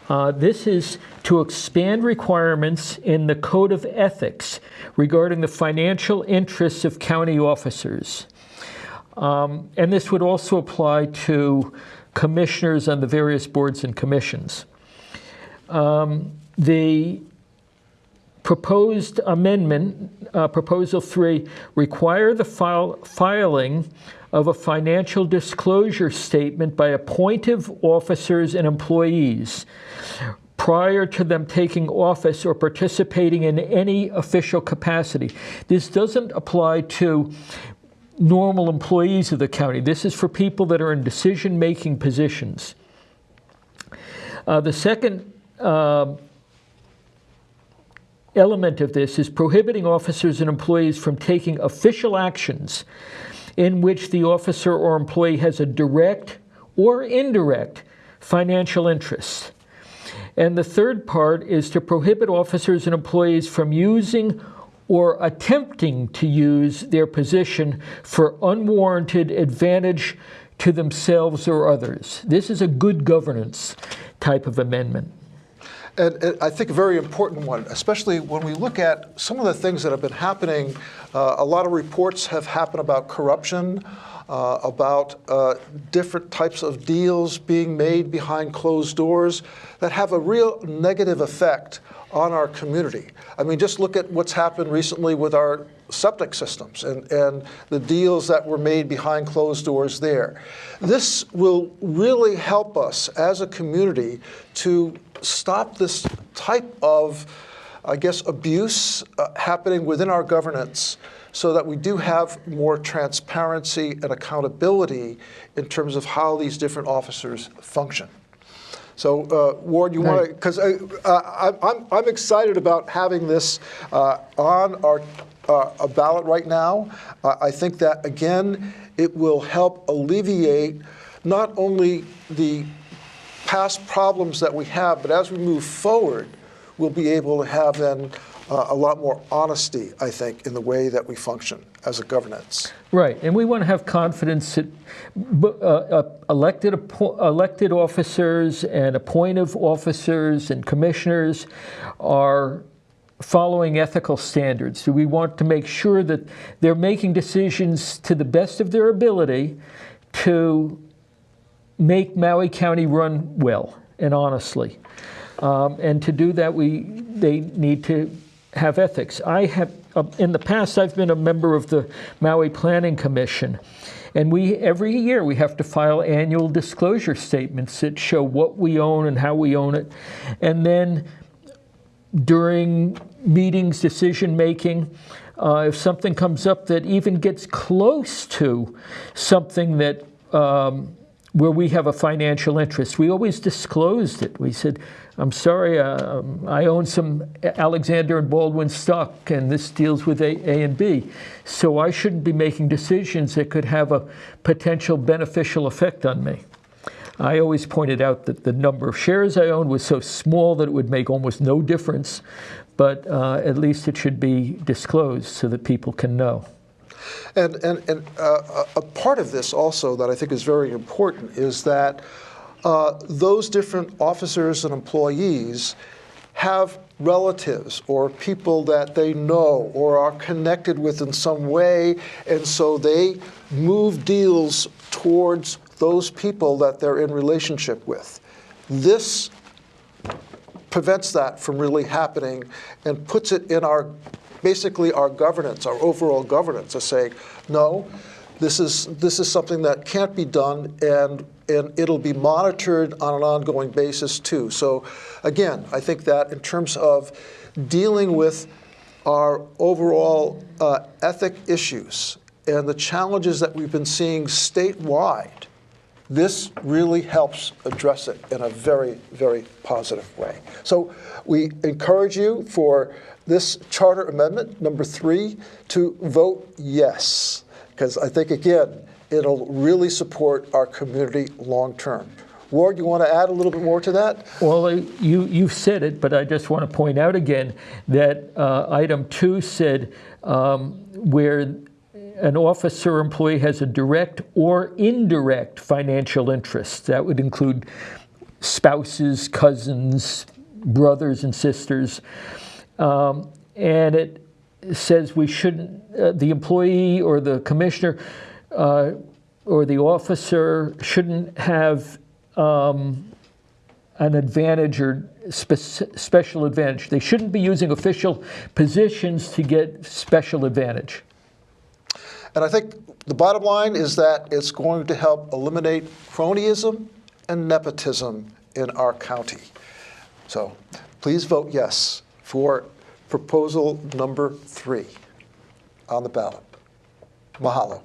This is to expand requirements in the Code of Ethics regarding the financial interests of county officers. And this would also apply to commissioners on the various boards and commissions. The proposed amendment, Proposal 3, require the filing of a financial disclosure statement by appointive officers and employees prior to them taking office or participating in any official capacity. This doesn't apply to normal employees of the county. This is for people that are in decision-making positions. The second element of this is prohibiting officers and employees from taking official actions in which the officer or employee has a direct or indirect financial interest. And the third part is to prohibit officers and employees from using or attempting to use their position for unwarranted advantage to themselves or others. This is a good governance type of amendment. And I think a very important one, especially when we look at some of the things that have been happening. A lot of reports have happened about corruption, about different types of deals being made behind closed doors that have a real negative effect on our community. I mean, just look at what's happened recently with our septic systems and the deals that were made behind closed doors there. This will really help us as a community to stop this type of, I guess, abuse happening within our governance, so that we do have more transparency and accountability in terms of how these different officers function. So, Ward, you want to, because I'm excited about having this on our ballot right now. I think that, again, it will help alleviate not only the past problems that we have, but as we move forward, we'll be able to have then a lot more honesty, I think, in the way that we function as a governance. Right, and we want to have confidence that elected officers and appointive officers and commissioners are following ethical standards. So we want to make sure that they're making decisions to the best of their ability to make Maui County run well and honestly. And to do that, they need to have ethics. I have, in the past, I've been a member of the Maui Planning Commission, and every year we have to file annual disclosure statements that show what we own and how we own it. And then during meetings, decision making, if something comes up that even gets close to something that where we have a financial interest, we always disclosed it. We said, I'm sorry, I own some Alexander and Baldwin stock, and this deals with A and B. So I shouldn't be making decisions that could have a potential beneficial effect on me. I always pointed out that the number of shares I owned was so small that it would make almost no difference, but at least it should be disclosed so that people can know. And a part of this also that I think is very important is that those different officers and employees have relatives or people that they know or are connected with in some way, and so they move deals towards those people that they're in relationship with. This prevents that from really happening and puts it in basically our governance, our overall governance, of saying, no, this is something that can't be done, and it'll be monitored on an ongoing basis too. So again, I think that in terms of dealing with our overall ethic issues and the challenges that we've been seeing statewide, this really helps address it in a very, very positive way. So we encourage you for this charter amendment, number 3, to vote yes, because I think, again, it'll really support our community long term. Ward, you want to add a little bit more to that? Well, you've said it, but I just want to point out again that item 2 said where an officer or employee has a direct or indirect financial interest. That would include spouses, cousins, brothers and sisters. And it says we shouldn't, the employee or the commissioner or the officer shouldn't have an advantage or special advantage. They shouldn't be using official positions to get special advantage. And I think the bottom line is that it's going to help eliminate cronyism and nepotism in our county. So please vote yes for proposal number 3 on the ballot. Mahalo.